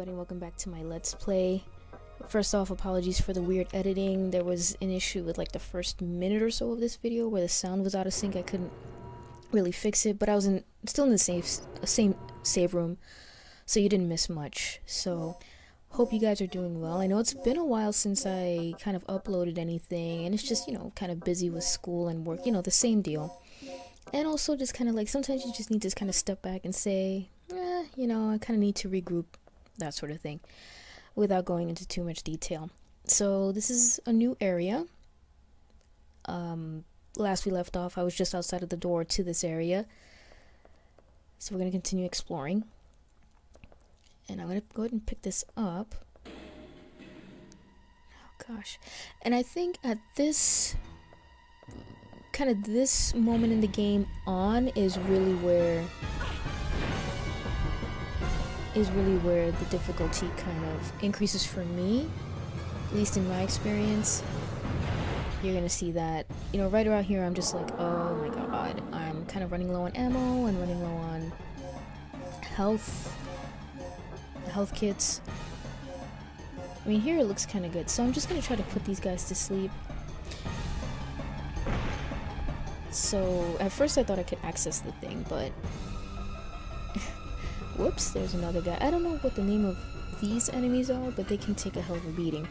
everybody, and welcome back to my Let's Play. First off, apologies for the weird editing. There was an issue with like the first minute or so of this video where the sound was out of sync. I couldn't really fix it, but I was still in the same save room, so you didn't miss much. So hope you guys are doing well. I know it's been a while since I kind of uploaded anything, and it's just, you know, kind of busy with school and work, you know, the same deal. And also just kind of like sometimes you just need to kind of step back and say, you know, I kind of need to regroup, that sort of thing, without going into too much detail. So this is a new area. Last we left off, I was just outside of the door to this area. So we're going to continue exploring. And I'm going to go ahead and pick this up. Oh gosh. And I think at this this moment in the game on is really where the difficulty kind of increases for me, at least in my experience. You're gonna see that, you know, right around here I'm just like, oh my god, I'm kind of running low on ammo and running low on health kits. I mean, here it looks kind of good, so I'm just gonna try to put these guys to sleep. So at first I thought I could access the thing, but whoops, there's another guy. I don't know what the name of these enemies are, but they can take a hell of a beating.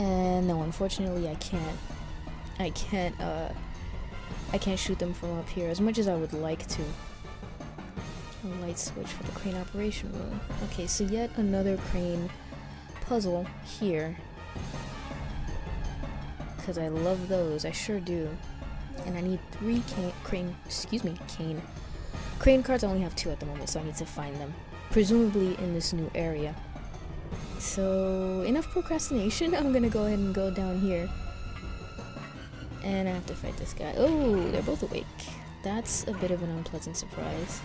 And no, unfortunately I can't shoot them from up here as much as I would like to. A light switch for the crane operation room. Okay, so yet another crane puzzle here. Because I love those, I sure do. And I need 3 crane cards. I only have 2 at the moment, so I need to find them. Presumably in this new area. So, enough procrastination. I'm gonna go ahead and go down here. And I have to fight this guy. Oh, they're both awake. That's a bit of an unpleasant surprise.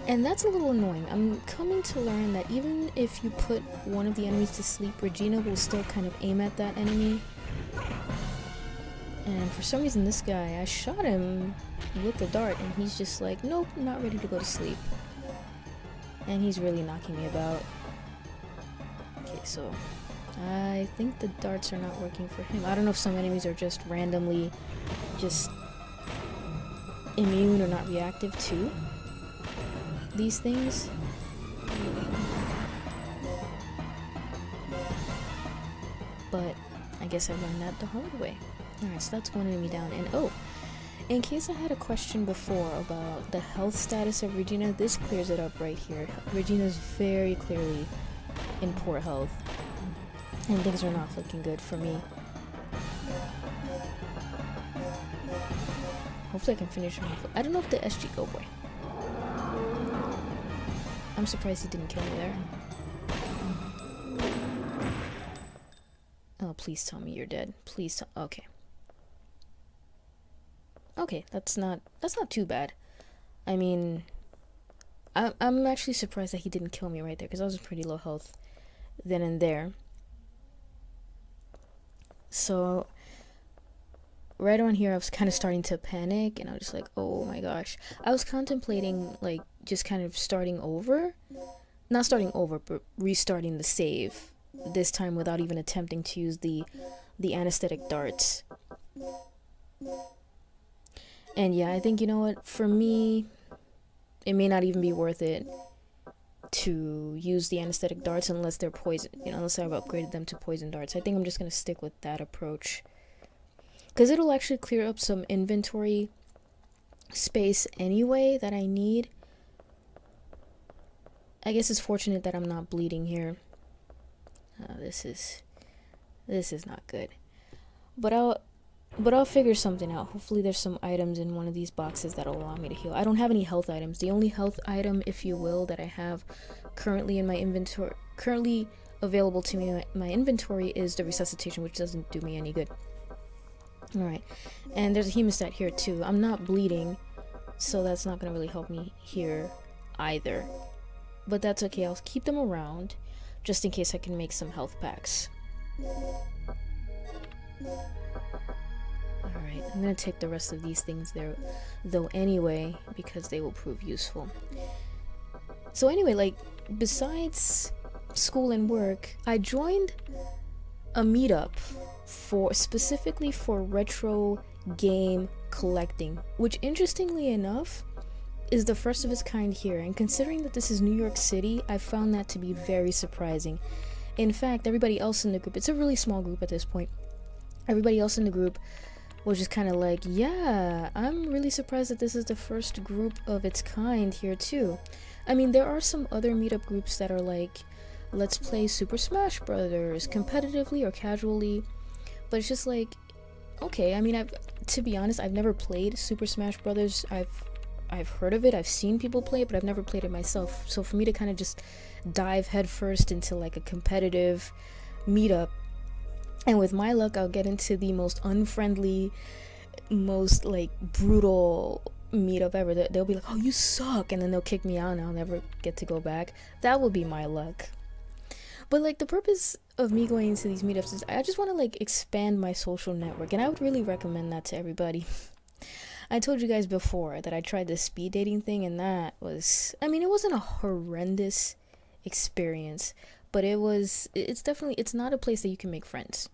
And that's a little annoying. I'm coming to learn that even if you put one of the enemies to sleep, Regina will still kind of aim at that enemy. And for some reason this guy, I shot him with the dart and he's just like, nope, I'm not ready to go to sleep. And he's really knocking me about. Okay, so I think the darts are not working for him. I don't know if some enemies are just randomly just immune or not reactive to these things. But I guess I learned that the hard way. Alright, so that's one enemy down. And oh, in case I had a question before about the health status of Regina, this clears it up right here. Regina's very clearly in poor health. And things are not looking good for me. Hopefully I can finish him off. I don't know if the SG... Oh boy. I'm surprised he didn't kill me there. Oh, please tell me you're dead. Please tell... Okay. Okay, that's not too bad. I mean, I'm actually surprised that he didn't kill me right there, because I was pretty low health then and there. So right on here I was kind of starting to panic, and I was just like, oh my gosh. I was contemplating like just kind of starting over. Not starting over, but restarting the save. This time without even attempting to use the anesthetic darts. And yeah, I think, you know what, for me, it may not even be worth it to use the anesthetic darts unless they're poison, you know, unless I've upgraded them to poison darts. I think I'm just going to stick with that approach. Because it'll actually clear up some inventory space anyway that I need. I guess it's fortunate that I'm not bleeding here. This is not good. But I'll figure something out. Hopefully there's some items in one of these boxes that'll allow me to heal. I don't have any health items. The only health item, if you will, that I have currently in my inventory, currently available to me in my inventory, is the resuscitation, which doesn't do me any good. Alright, and there's a hemostat here too. I'm not bleeding, so that's not going to really help me here either. But that's okay, I'll keep them around, just in case I can make some health packs. Alright, I'm gonna take the rest of these things there, though, anyway, because they will prove useful. So anyway, like, besides school and work, I joined a meetup specifically for retro game collecting, which, interestingly enough, is the first of its kind here. And considering that this is New York City, I found that to be very surprising. In fact, everybody else in the group, it's a really small group at this point, everybody else in the group was just kind of like, yeah, I'm really surprised that this is the first group of its kind here too. I mean, there are some other meetup groups that are like, let's play Super Smash Brothers competitively or casually, but it's just like, okay, I mean, to be honest, I've never played Super Smash Brothers. I've heard of it, I've seen people play it, but I've never played it myself. So for me to kind of just dive headfirst into like a competitive meetup, and with my luck, I'll get into the most unfriendly, most like brutal meetup ever. They'll be like, oh, you suck, and then they'll kick me out and I'll never get to go back. That will be my luck. But like, the purpose of me going into these meetups is I just want to like expand my social network, and I would really recommend that to everybody. I told you guys before that I tried the speed dating thing, and that was, I mean, it wasn't a horrendous experience, but it's not a place that you can make friends.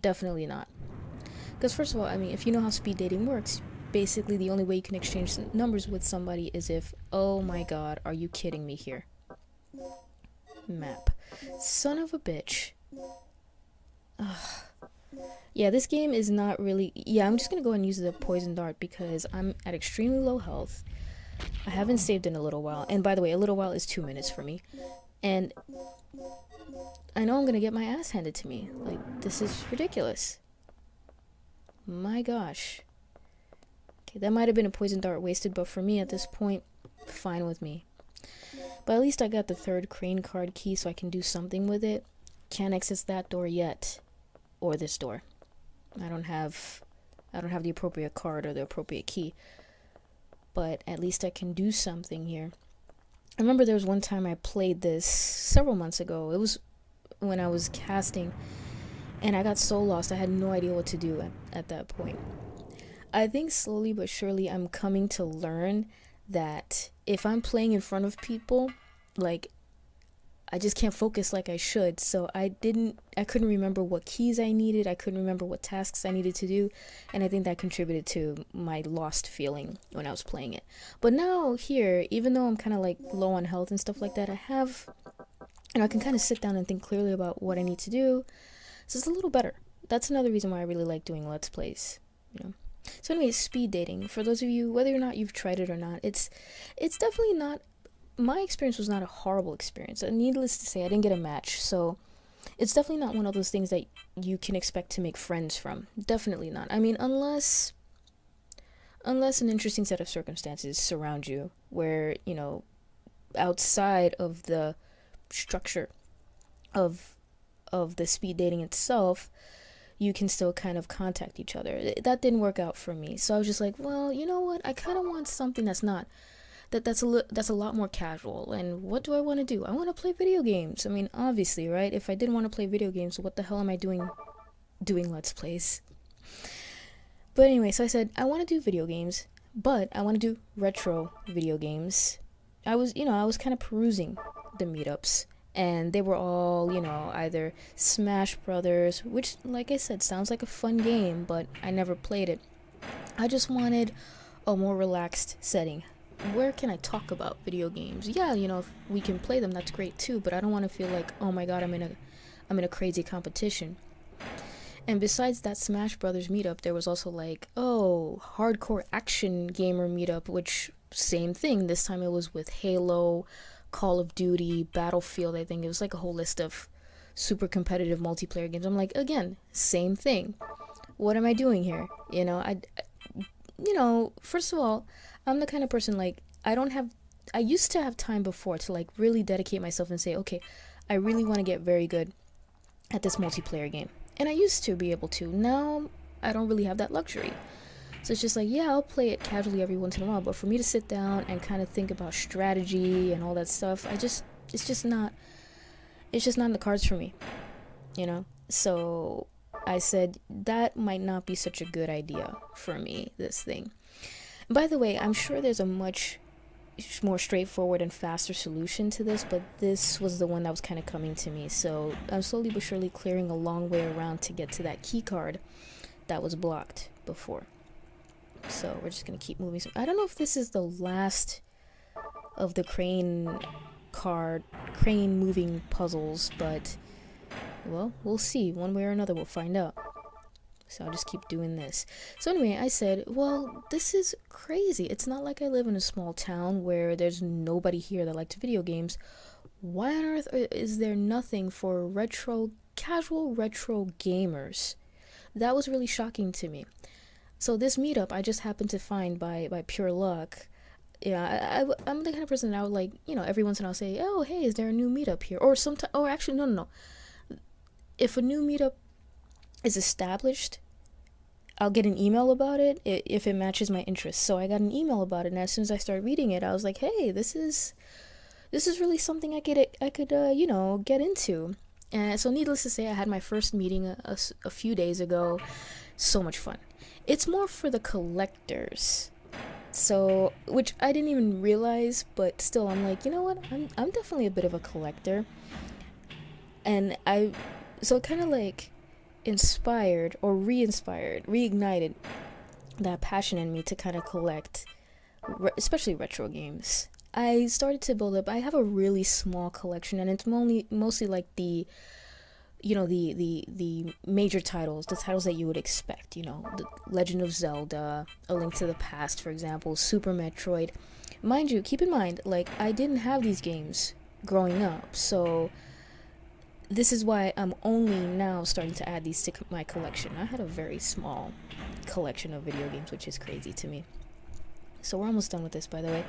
Definitely not. Because first of all, I mean, if you know how speed dating works, basically the only way you can exchange numbers with somebody is if, oh my god, are you kidding me here? Map. Son of a bitch. Ugh. Yeah, this game is not really... Yeah, I'm just gonna go ahead and use the poison dart because I'm at extremely low health. I haven't saved in a little while. And by the way, a little while is 2 minutes for me. And I know I'm gonna get my ass handed to me. Like, this is ridiculous. My gosh. Okay, that might have been a poison dart wasted, but for me at this point, fine with me. But at least I got the third crane card key, so I can do something with it. Can't access that door yet. Or this door. I don't have the appropriate card or the appropriate key. But at least I can do something here. I remember there was one time I played this several months ago. It was when I was casting, and I got so lost I had no idea what to do at that point. I think slowly but surely I'm coming to learn that if I'm playing in front of people, like, I just can't focus like I should. So I couldn't remember what keys I needed. I couldn't remember what tasks I needed to do. And I think that contributed to my lost feeling when I was playing it. But now here, even though I'm kind of like low on health and stuff like that, I can kind of sit down and think clearly about what I need to do. So it's a little better. That's another reason why I really like doing Let's Plays, you know. So anyway, speed dating. For those of you, whether or not you've tried it or not, it's definitely not... My experience was not a horrible experience. Needless to say, I didn't get a match, so it's definitely not one of those things that you can expect to make friends from. Definitely not. I mean, unless an interesting set of circumstances surround you, where, you know, outside of the structure of the speed dating itself, you can still kind of contact each other. That didn't work out for me, so I was just like, well, you know what? I kind of want something that's not... That's a lot more casual. And what do I want to do? I want to play video games. I mean, obviously, right? If I didn't want to play video games, what the hell am I doing Let's Plays? But anyway, so I said, I want to do video games, but I want to do retro video games. I was kind of perusing the meetups, and they were all, you know, either Smash Brothers, which, like I said, sounds like a fun game, but I never played it. I just wanted a more relaxed setting. Where can I talk about video games? Yeah, you know, if we can play them, that's great too, but I don't want to feel like, oh my god, I'm in a crazy competition. And besides that Smash Brothers meetup, there was also like, oh, hardcore action gamer meetup, which, same thing. This time it was with Halo, Call of Duty, Battlefield, I think. It was like a whole list of super competitive multiplayer games. I'm like, again, same thing. What am I doing here? You know, first of all, I'm the kind of person, like, I used to have time before to, like, really dedicate myself and say, okay, I really want to get very good at this multiplayer game. And I used to be able to. Now, I don't really have that luxury. So it's just like, yeah, I'll play it casually every once in a while, but for me to sit down and kind of think about strategy and all that stuff, it's just not in the cards for me, you know? So I said that might not be such a good idea for me, this thing. By the way, I'm sure there's a much more straightforward and faster solution to this, but this was the one that was kind of coming to me. So I'm slowly but surely clearing a long way around to get to that key card that was blocked before. So we're just gonna keep moving. I don't know if this is the last of the crane moving puzzles, but well, we'll see. One way or another, we'll find out. So I'll just keep doing this. So anyway, I said, well, this is crazy. It's not like I live in a small town where there's nobody here that likes video games. Why on earth is there nothing for casual retro gamers? That was really shocking to me. So this meetup I just happened to find by pure luck. Yeah, I'm the kind of person that I would, like, you know, every once in a while say, oh, hey, is there a new meetup here? Or sometimes, or actually, no. If a new meetup is established, I'll get an email about it if it matches my interests. So I got an email about it, and as soon as I started reading it, I was like, hey, this is really something I could you know, get into. And so needless to say, I had my first meeting a few days ago. So much fun. It's more for the collectors. So, which I didn't even realize, but still I'm like, you know what? I'm definitely a bit of a collector. And so it kind of like inspired or reignited that passion in me to kind of collect, especially retro games. I started to build up. I have a really small collection, and it's mostly like the major titles, the titles that you would expect, you know, The Legend of Zelda, A Link to the Past, for example, Super Metroid. Mind you, keep in mind, like, I didn't have these games growing up, so this is why I'm only now starting to add these to my collection. I had a very small collection of video games, which is crazy to me. So we're almost done with this, by the way.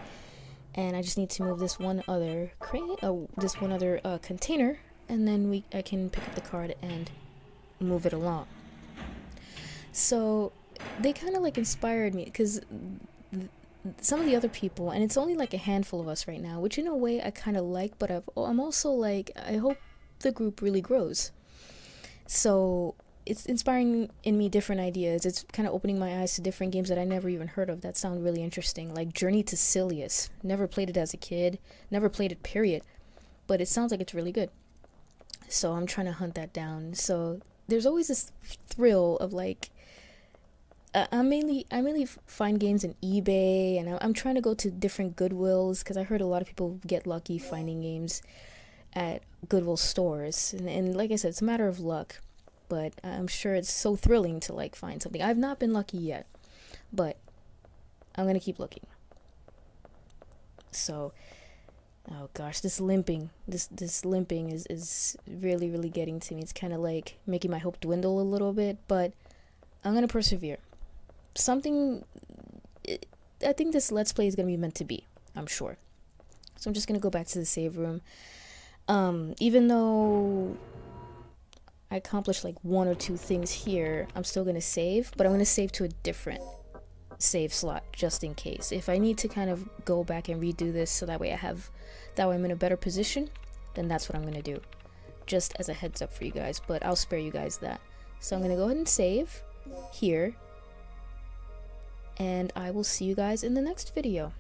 And I just need to move this one other container, and then I can pick up the card and move it along. So they kind of like inspired me, because some of the other people, and it's only like a handful of us right now, which in a way I kind of like, but I'm also like, I hope the group really grows. So it's inspiring in me different ideas. It's kind of opening my eyes to different games that I never even heard of that sound really interesting, like Journey to Silius. Never played it as a kid, never played it, period, but it sounds like it's really good. So I'm trying to hunt that down. So there's always this thrill of like, I mainly find games in eBay, and I'm trying to go to different Goodwills, because I heard a lot of people get lucky finding games at Goodwill stores, and like I said, it's a matter of luck, but I'm sure it's so thrilling to like find something. I've not been lucky yet, but I'm gonna keep looking. So, oh gosh, this limping is really, really getting to me. It's kind of like making my hope dwindle a little bit, but I'm gonna persevere. I think this Let's Play is gonna be meant to be, I'm sure. So I'm just gonna go back to the save room. Even though I accomplished like one or two things here, I'm still gonna save, but I'm gonna save to a different save slot just in case. If I need to kind of go back and redo this so that way I'm in a better position, then that's what I'm gonna do. Just as a heads up for you guys, but I'll spare you guys that. So I'm gonna go ahead and save here, and I will see you guys in the next video.